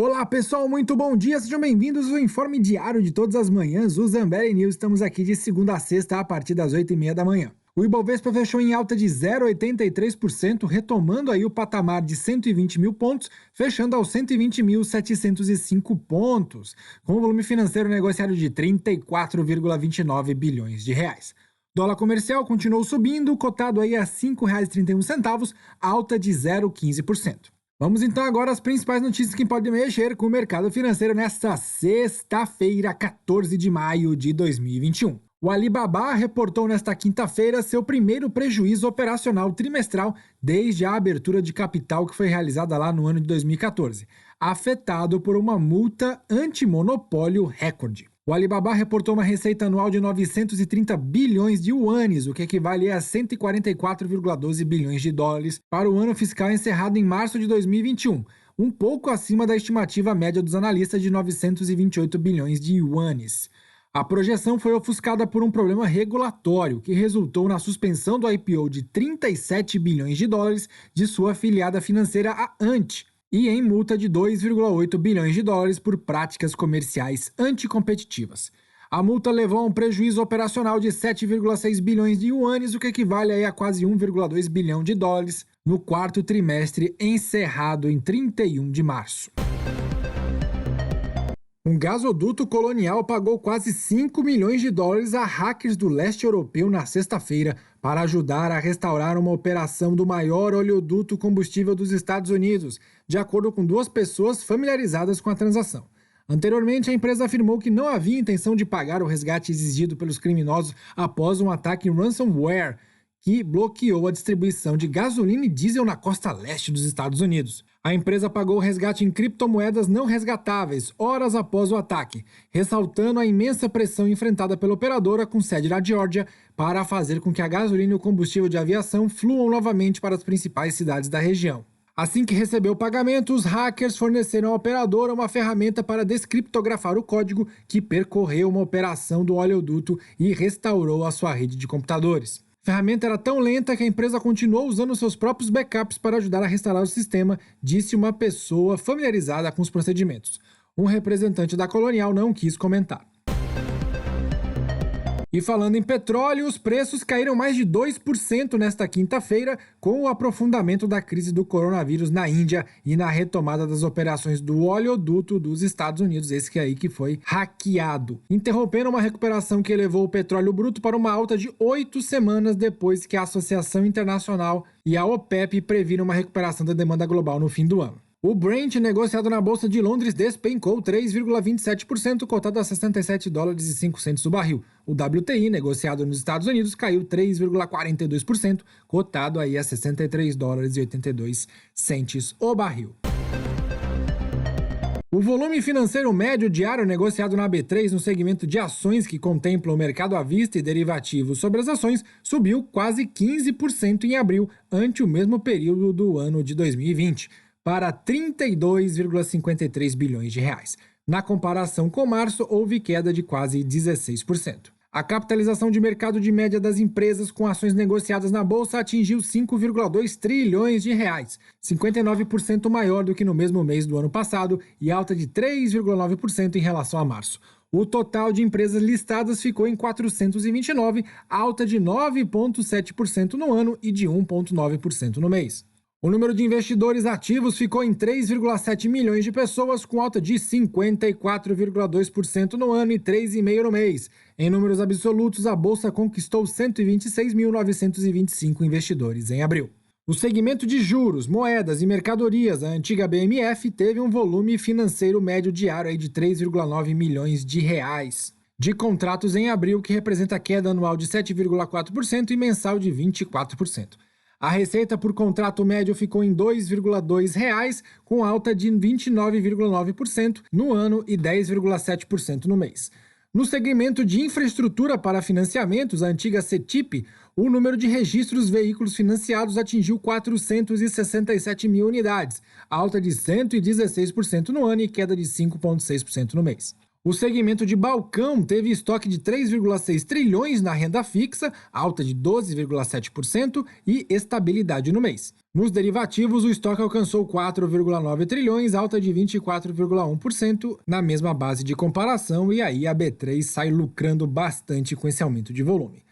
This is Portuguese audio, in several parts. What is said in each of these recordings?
Olá pessoal, muito bom dia, sejam bem-vindos ao informe diário de todas as manhãs, o Zambelli News. Estamos aqui de segunda a sexta a partir das 8h30 da manhã. O Ibovespa fechou em alta de 0,83%, retomando aí o patamar de 120 mil pontos, fechando aos 120.705 pontos, com o volume financeiro negociado de 34,29 bilhões de reais. Dólar comercial continuou subindo, cotado aí a R$ 5,31, alta de 0,15%. Vamos então agora às principais notícias que podem mexer com o mercado financeiro nesta sexta-feira, 14 de maio de 2021. O Alibaba reportou nesta quinta-feira seu primeiro prejuízo operacional trimestral desde a abertura de capital que foi realizada lá no ano de 2014, afetado por uma multa antimonopólio recorde. O Alibaba reportou uma receita anual de 930 bilhões de yuanes, o que equivale a 144,12 bilhões de dólares para o ano fiscal encerrado em março de 2021, um pouco acima da estimativa média dos analistas de 928 bilhões de yuanes. A projeção foi ofuscada por um problema regulatório, que resultou na suspensão do IPO de 37 bilhões de dólares de sua afiliada financeira, a Ant, e em multa de 2,8 bilhões de dólares por práticas comerciais anticompetitivas. A multa levou a um prejuízo operacional de 7,6 bilhões de yuanes, o que equivale a quase 1,2 bilhão de dólares no quarto trimestre encerrado em 31 de março. Um gasoduto colonial pagou quase 5 milhões de dólares a hackers do leste europeu na sexta-feira para ajudar a restaurar uma operação do maior oleoduto combustível dos Estados Unidos, de acordo com duas pessoas familiarizadas com a transação. Anteriormente, a empresa afirmou que não havia intenção de pagar o resgate exigido pelos criminosos após um ataque ransomware que bloqueou a distribuição de gasolina e diesel na costa leste dos Estados Unidos. A empresa pagou o resgate em criptomoedas não resgatáveis horas após o ataque, ressaltando a imensa pressão enfrentada pela operadora com sede na Geórgia para fazer com que a gasolina e o combustível de aviação fluam novamente para as principais cidades da região. Assim que recebeu o pagamento, os hackers forneceram à operadora uma ferramenta para descriptografar o código que percorreu uma operação do oleoduto e restaurou a sua rede de computadores. A ferramenta era tão lenta que a empresa continuou usando seus próprios backups para ajudar a restaurar o sistema, disse uma pessoa familiarizada com os procedimentos. Um representante da Colonial não quis comentar. E falando em petróleo, os preços caíram mais de 2% nesta quinta-feira, com o aprofundamento da crise do coronavírus na Índia e na retomada das operações do oleoduto dos Estados Unidos, esse que foi hackeado, interrompendo uma recuperação que elevou o petróleo bruto para uma alta de 8 semanas depois que a Associação Internacional e a OPEP previram uma recuperação da demanda global no fim do ano. O Brent, negociado na Bolsa de Londres, despencou 3,27%, cotado a 67 dólares e 5 centos o barril. O WTI, negociado nos Estados Unidos, caiu 3,42%, cotado aí a 63 dólares e 82 centos o barril. O volume financeiro médio diário negociado na B3 no segmento de ações que contempla o mercado à vista e derivativos sobre as ações subiu quase 15% em abril, ante o mesmo período do ano de 2020. Para 32,53 bilhões de reais. Na comparação com março, houve queda de quase 16%. A capitalização de mercado de média das empresas com ações negociadas na bolsa atingiu 5,2 trilhões de reais, 59% maior do que no mesmo mês do ano passado e alta de 3,9% em relação a março. O total de empresas listadas ficou em 429, alta de 9,7% no ano e de 1,9% no mês. O número de investidores ativos ficou em 3,7 milhões de pessoas, com alta de 54,2% no ano e 3,5% no mês. Em números absolutos, a Bolsa conquistou 126.925 investidores em abril. O segmento de juros, moedas e mercadorias, a antiga BMF, teve um volume financeiro médio diário de 3,9 milhões de reais de contratos em abril, que representa queda anual de 7,4% e mensal de 24%. A receita por contrato médio ficou em R$ 2,2, com alta de 29,9% no ano e 10,7% no mês. No segmento de infraestrutura para financiamentos, a antiga CETIP, o número de registros veículos financiados atingiu 467 mil unidades, alta de 116% no ano e queda de 5,6% no mês. O segmento de balcão teve estoque de 3,6 trilhões na renda fixa, alta de 12,7% e estabilidade no mês. Nos derivativos, o estoque alcançou 4,9 trilhões, alta de 24,1% na mesma base de comparação, e aí a B3 sai lucrando bastante com esse aumento de volume.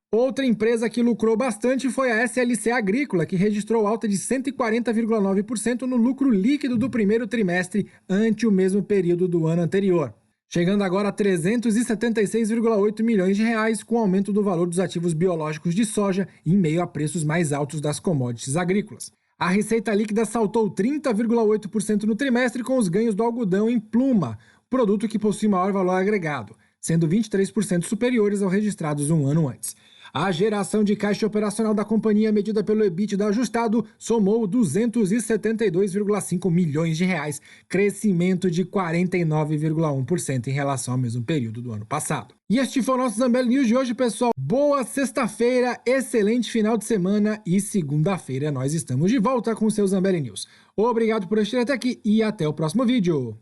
Outra empresa que lucrou bastante foi a SLC Agrícola, que registrou alta de 140,9% no lucro líquido do primeiro trimestre ante o mesmo período do ano anterior, chegando agora a 376,8 milhões de reais, com aumento do valor dos ativos biológicos de soja em meio a preços mais altos das commodities agrícolas. A receita líquida saltou 30,8% no trimestre, com os ganhos do algodão em pluma, produto que possui maior valor agregado, sendo 23% superiores aos registrados um ano antes. A geração de caixa operacional da companhia, medida pelo EBITDA ajustado, somou 272,5 milhões de reais, crescimento de 49,1% em relação ao mesmo período do ano passado. E este foi o nosso Zambelli News de hoje, pessoal. Boa sexta-feira, excelente final de semana e segunda-feira nós estamos de volta com o seu Zambelli News. Obrigado por assistir até aqui e até o próximo vídeo.